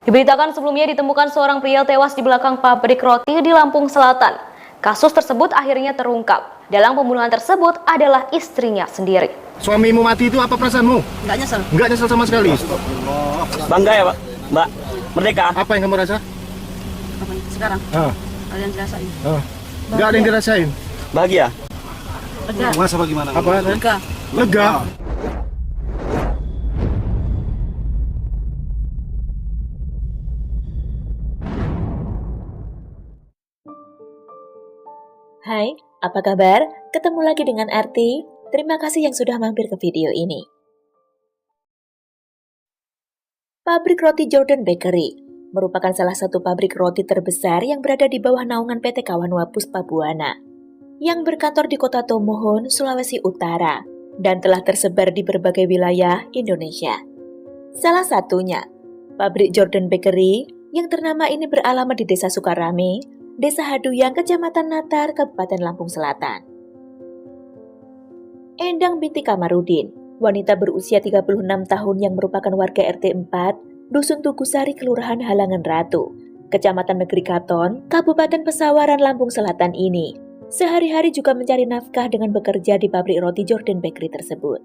Diberitakan sebelumnya ditemukan seorang pria tewas di belakang pabrik roti di Lampung Selatan. Kasus tersebut akhirnya terungkap. Dalam pembunuhan tersebut adalah istrinya sendiri. Suamimu mati itu apa perasaanmu? Enggak nyesel. Enggak nyesel sama sekali. Bangga ya, Pak? Mbak, merdeka. Apa yang kamu rasa? Apa sekarang? Kalian dirasain. Enggak ada yang dirasain. Bahagia. Lega. Masa bagaimana? Apa? Lega. Lega. Hai, apa kabar? Ketemu lagi dengan Arti. Terima kasih yang sudah mampir ke video ini. Pabrik roti Jordan Bakery merupakan salah satu pabrik roti terbesar yang berada di bawah naungan PT Kawanwa Puspa Buana, yang berkantor di kota Tomohon, Sulawesi Utara, dan telah tersebar di berbagai wilayah Indonesia. Salah satunya, pabrik Jordan Bakery yang ternama ini beralamat di Desa Sukarame, Desa Haduyang, Kecamatan Natar, Kabupaten Lampung Selatan. Endang binti Kamarudin, wanita berusia 36 tahun yang merupakan warga RT 4, Dusun Tugusari, Kelurahan Halangan Ratu, Kecamatan Negeri Katon, Kabupaten Pesawaran, Lampung Selatan ini, sehari-hari juga mencari nafkah dengan bekerja di pabrik roti Jordan Bakery tersebut.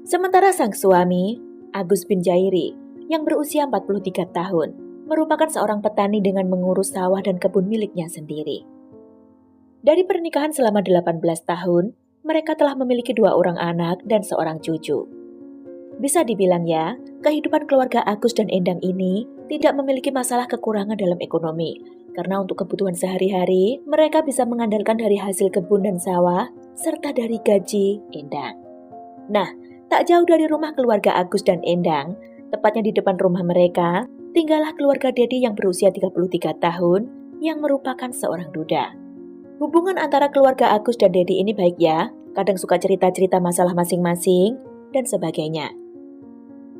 Sementara sang suami, Agus bin Jairi, yang berusia 43 tahun, merupakan seorang petani dengan mengurus sawah dan kebun miliknya sendiri. Dari pernikahan selama 18 tahun, mereka telah memiliki 2 orang anak dan seorang cucu. Bisa dibilang ya, kehidupan keluarga Agus dan Endang ini tidak memiliki masalah kekurangan dalam ekonomi, karena untuk kebutuhan sehari-hari, mereka bisa mengandalkan dari hasil kebun dan sawah, serta dari gaji Endang. Nah, tak jauh dari rumah keluarga Agus dan Endang, tepatnya di depan rumah mereka, tinggallah keluarga Dedi yang berusia 33 tahun yang merupakan seorang duda. Hubungan antara keluarga Agus dan Dedi ini baik ya, kadang suka cerita-cerita masalah masing-masing dan sebagainya.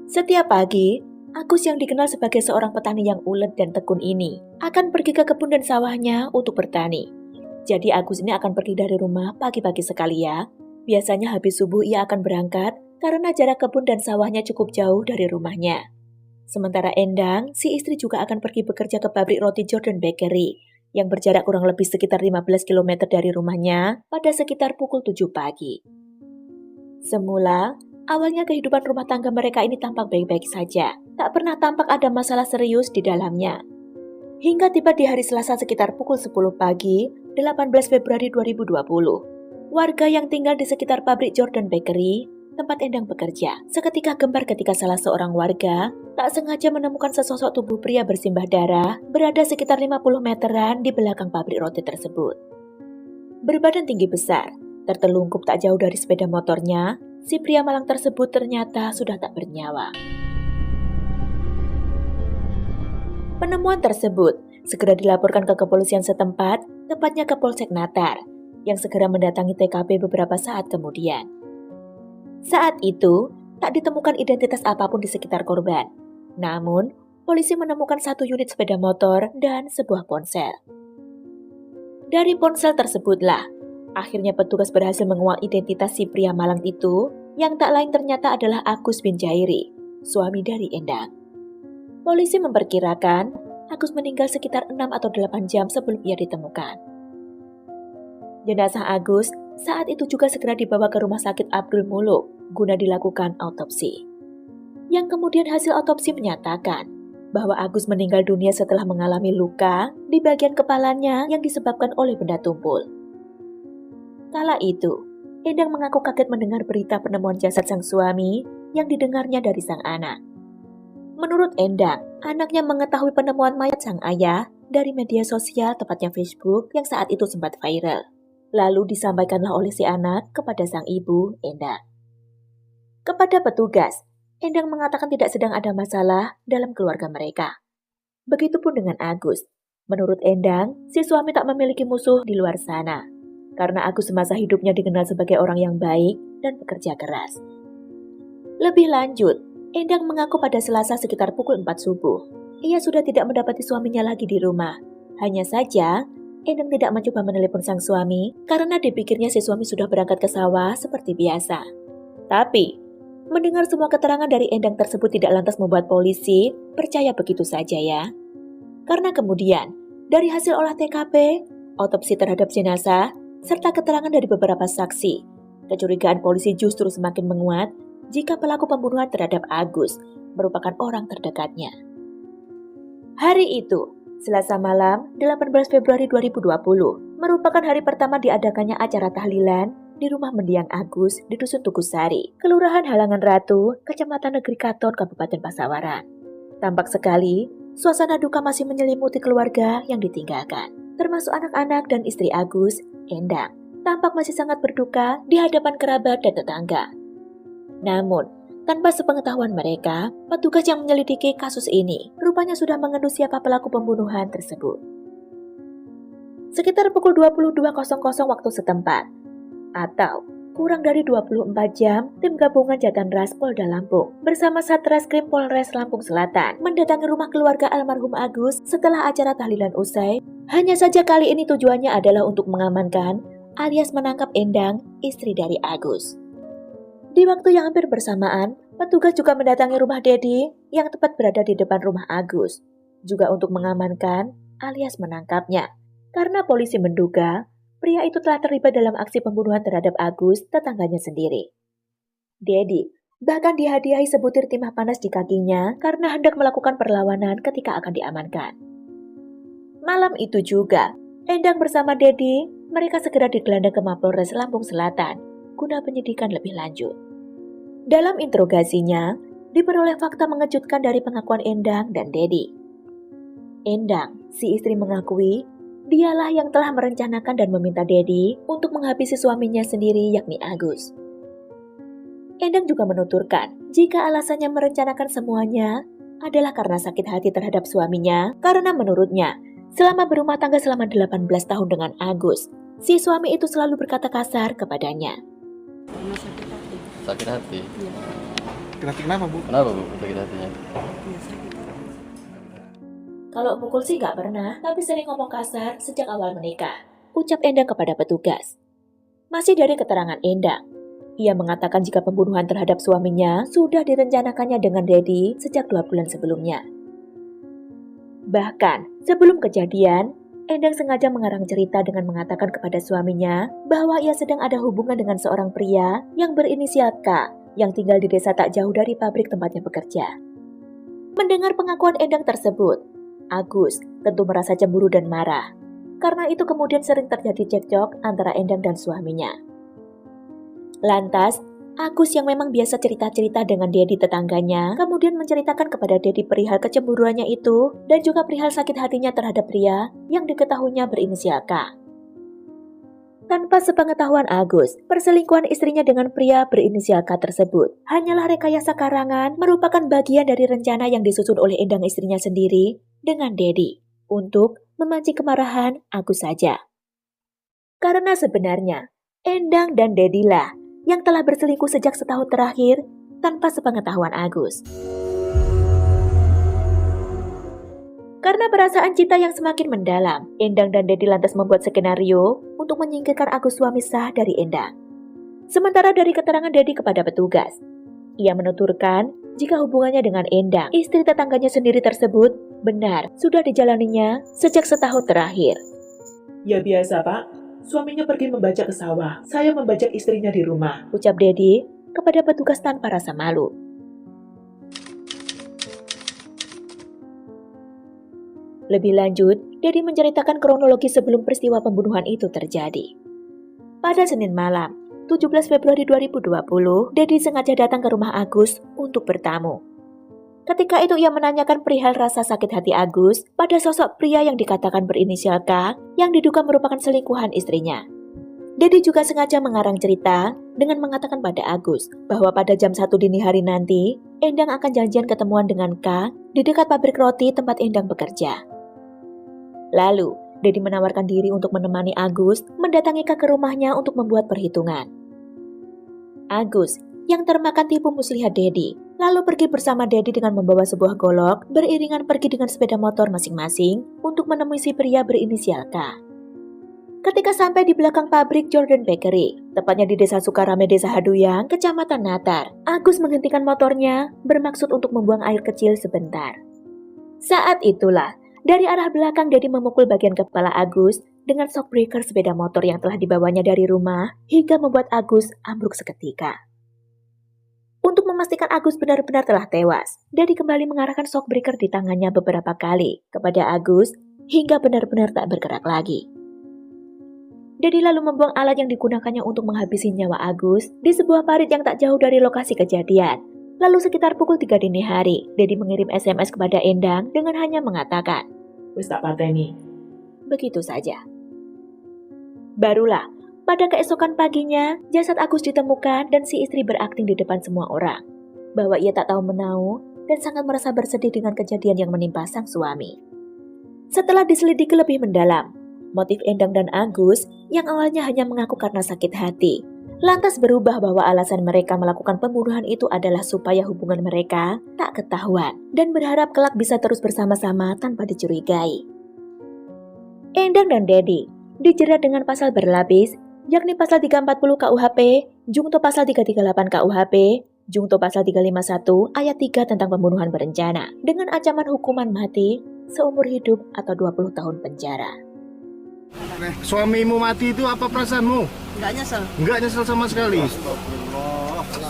Setiap pagi, Agus yang dikenal sebagai seorang petani yang ulet dan tekun ini akan pergi ke kebun dan sawahnya untuk bertani. Jadi Agus ini akan pergi dari rumah pagi-pagi sekali ya. Biasanya habis subuh ia akan berangkat karena jarak kebun dan sawahnya cukup jauh dari rumahnya. Sementara Endang, si istri juga akan pergi bekerja ke pabrik roti Jordan Bakery yang berjarak kurang lebih sekitar 15 km dari rumahnya pada sekitar pukul 7 pagi. Semula, awalnya kehidupan rumah tangga mereka ini tampak baik-baik saja. Tak pernah tampak ada masalah serius di dalamnya. Hingga tiba di hari Selasa sekitar pukul 10 pagi, 18 Februari 2020. Warga yang tinggal di sekitar pabrik Jordan Bakery tempat Endang bekerja, seketika gempar ketika salah seorang warga tak sengaja menemukan sesosok tubuh pria bersimbah darah berada sekitar 50 meteran di belakang pabrik roti tersebut. Berbadan tinggi besar, tertelungkup tak jauh dari sepeda motornya, si pria malang tersebut ternyata sudah tak bernyawa. Penemuan tersebut segera dilaporkan ke kepolisian setempat, tepatnya ke Polsek Natar, yang segera mendatangi TKP beberapa saat kemudian. Saat itu, tak ditemukan identitas apapun di sekitar korban. Namun, polisi menemukan 1 unit sepeda motor dan sebuah ponsel. Dari ponsel tersebutlah, akhirnya petugas berhasil menguak identitas si pria malang itu, yang tak lain ternyata adalah Agus bin Jairi, suami dari Endang. Polisi memperkirakan, Agus meninggal sekitar 6 atau 8 jam sebelum ia ditemukan. Jenazah Agus saat itu juga segera dibawa ke Rumah Sakit Abdul Muluk guna dilakukan autopsi. Yang kemudian hasil autopsi menyatakan bahwa Agus meninggal dunia setelah mengalami luka di bagian kepalanya yang disebabkan oleh benda tumpul. Kala itu, Endang mengaku kaget mendengar berita penemuan jasad sang suami yang didengarnya dari sang anak. Menurut Endang, anaknya mengetahui penemuan mayat sang ayah dari media sosial tepatnya Facebook yang saat itu sempat viral. Lalu disampaikanlah oleh si anak kepada sang ibu, Endang. Kepada petugas, Endang mengatakan tidak sedang ada masalah dalam keluarga mereka. Begitupun dengan Agus. Menurut Endang, si suami tak memiliki musuh di luar sana. Karena Agus semasa hidupnya dikenal sebagai orang yang baik dan bekerja keras. Lebih lanjut, Endang mengaku pada Selasa sekitar pukul 4 subuh, ia sudah tidak mendapati suaminya lagi di rumah. Hanya saja, Endang tidak mencoba menelepon sang suami karena dipikirnya si suami sudah berangkat ke sawah seperti biasa. Tapi, Mendengar semua keterangan dari Endang tersebut tidak lantas membuat polisi percaya begitu saja ya. Karena kemudian, dari hasil olah TKP, otopsi terhadap jenazah, serta keterangan dari beberapa saksi, kecurigaan polisi justru semakin menguat jika pelaku pembunuhan terhadap Agus merupakan orang terdekatnya. Hari itu, Selasa malam 18 Februari 2020, merupakan hari pertama diadakannya acara tahlilan di rumah mendiang Agus di Dusun Tugusari, Kelurahan Halangan Ratu, Kecamatan Negeri Katon, Kabupaten Pasawaran. Tampak sekali, suasana duka masih menyelimuti keluarga yang ditinggalkan, termasuk anak-anak dan istri Agus, Endang. Tampak masih sangat berduka di hadapan kerabat dan tetangga. Namun, tanpa sepengetahuan mereka, petugas yang menyelidiki kasus ini rupanya sudah mengendu siapa pelaku pembunuhan tersebut. Sekitar pukul 22.00 waktu setempat, atau kurang dari 24 jam, tim gabungan Jatanras Polda Lampung bersama Satreskrim Polres Lampung Selatan mendatangi rumah keluarga almarhum Agus setelah acara tahlilan usai. Hanya saja kali ini tujuannya adalah untuk mengamankan alias menangkap Endang, istri dari Agus. Di waktu yang hampir bersamaan, petugas juga mendatangi rumah Dedi yang tepat berada di depan rumah Agus, juga untuk mengamankan alias menangkapnya, karena polisi menduga pria itu telah terlibat dalam aksi pembunuhan terhadap Agus, tetangganya sendiri. Dedi bahkan dihadiahi sebutir timah panas di kakinya karena hendak melakukan perlawanan ketika akan diamankan. Malam itu juga, Endang bersama Dedi, mereka segera digelandang ke Mapolres Lampung Selatan guna penyidikan lebih lanjut. Dalam interogasinya, diperoleh fakta mengejutkan dari pengakuan Endang dan Dedi. Endang, si istri mengakui, dialah yang telah merencanakan dan meminta Dedi untuk menghabisi suaminya sendiri yakni Agus. Endang juga menuturkan jika alasannya merencanakan semuanya adalah karena sakit hati terhadap suaminya karena menurutnya, selama berumah tangga selama 18 tahun dengan Agus, si suami itu selalu berkata kasar kepadanya. Karena sakit hati. Sakit hati? Iya. Kenapa, Bu? Kenapa, Bu, sakit hatinya? Iya, sakit. Kalau pukul sih gak pernah, tapi sering ngomong kasar sejak awal menikah, ucap Endang kepada petugas. Masih dari keterangan Endang, ia mengatakan jika pembunuhan terhadap suaminya sudah direncanakannya dengan Dedi sejak 2 bulan sebelumnya. Bahkan, sebelum kejadian, Endang sengaja mengarang cerita dengan mengatakan kepada suaminya bahwa ia sedang ada hubungan dengan seorang pria yang berinisial K yang tinggal di desa tak jauh dari pabrik tempatnya bekerja. Mendengar pengakuan Endang tersebut, Agus tentu merasa cemburu dan marah. Karena itu kemudian sering terjadi cekcok antara Endang dan suaminya. Lantas, Agus yang memang biasa cerita-cerita dengan Dedi tetangganya, kemudian menceritakan kepada Dedi perihal kecemburuannya itu dan juga perihal sakit hatinya terhadap pria yang diketahuinya berinisial K. Tanpa sepengetahuan Agus, perselingkuhan istrinya dengan pria berinisial K tersebut hanyalah rekayasa karangan merupakan bagian dari rencana yang disusun oleh Endang istrinya sendiri dengan Dedi untuk memancing kemarahan Agus saja. Karena sebenarnya, Endang dan Dedi lah yang telah berselingkuh sejak setahun terakhir tanpa sepengetahuan Agus. Karena perasaan cinta yang semakin mendalam, Endang dan Dedi lantas membuat skenario untuk menyingkirkan Agus suami sah dari Endang. Sementara dari keterangan Dedi kepada petugas, ia menuturkan jika hubungannya dengan Endang, istri tetangganya sendiri tersebut, benar sudah dijalaninya sejak setahun terakhir. Ya biasa, Pak. Suaminya pergi membajak ke sawah. Saya membajak istrinya di rumah. Ucap Dedi kepada petugas tanpa rasa malu. Lebih lanjut, Dedi menceritakan kronologi sebelum peristiwa pembunuhan itu terjadi. Pada Senin malam, 17 Februari 2020, Dedi sengaja datang ke rumah Agus untuk bertamu. Ketika itu ia menanyakan perihal rasa sakit hati Agus pada sosok pria yang dikatakan berinisial K yang diduga merupakan selingkuhan istrinya. Dedi juga sengaja mengarang cerita dengan mengatakan pada Agus bahwa pada jam 1 dini hari nanti, Endang akan janjian ketemuan dengan K di dekat pabrik roti tempat Endang bekerja. Lalu, Dedi menawarkan diri untuk menemani Agus mendatangi K ke rumahnya untuk membuat perhitungan. Agus yang termakan tipu muslihat Dedi, lalu pergi bersama Dedi dengan membawa sebuah golok, beriringan pergi dengan sepeda motor masing-masing untuk menemui si pria berinisial K. ketika sampai di belakang pabrik Jordan Bakery, tepatnya di Desa Sukarame, Desa Haduyang, Kecamatan Natar. Agus menghentikan motornya, bermaksud untuk membuang air kecil sebentar. Saat itulah, dari arah belakang Dedi memukul bagian kepala Agus dengan shockbreaker sepeda motor yang telah dibawanya dari rumah, hingga membuat Agus ambruk seketika. Untuk memastikan Agus benar-benar telah tewas, Dedi kembali mengarahkan shockbreaker di tangannya beberapa kali kepada Agus, hingga benar-benar tak bergerak lagi. Dedi lalu membuang alat yang digunakannya untuk menghabisi nyawa Agus di sebuah parit yang tak jauh dari lokasi kejadian. Lalu sekitar pukul 3 dini hari, Dedi mengirim SMS kepada Endang dengan hanya mengatakan, Wis tak pateni. begitu saja. Barulah, pada keesokan paginya, jasad Agus ditemukan dan si istri berakting di depan semua orang, bahwa ia tak tahu menau dan sangat merasa bersedih dengan kejadian yang menimpa sang suami. Setelah diselidiki lebih mendalam, motif Endang dan Agus yang awalnya hanya mengaku karena sakit hati, lantas berubah bahwa alasan mereka melakukan pembunuhan itu adalah supaya hubungan mereka tak ketahuan dan berharap kelak bisa terus bersama-sama tanpa dicurigai. Endang dan Dedi dijerat dengan pasal berlapis, yakni pasal 340 KUHP, Jungto pasal 338 KUHP, Jungto pasal 351 ayat 3 tentang pembunuhan berencana dengan ancaman hukuman mati seumur hidup atau 20 tahun penjara. Suamimu mati itu apa perasaanmu? Nggak nyesel. Enggak nyesel sama sekali.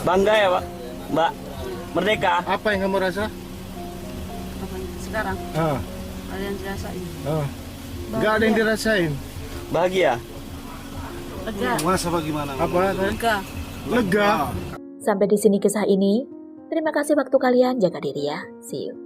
Bangga ya, Pak. Mbak. Merdeka. Apa yang kamu rasa? Apa sekarang? Ah, Ada yang dirasain. Enggak ada yang dirasain. Bahagia. Lega. Masa bagaimana? Apa? Lega. Lega. Sampai di sini kisah ini. Terima kasih waktu kalian, jaga diri ya. See you.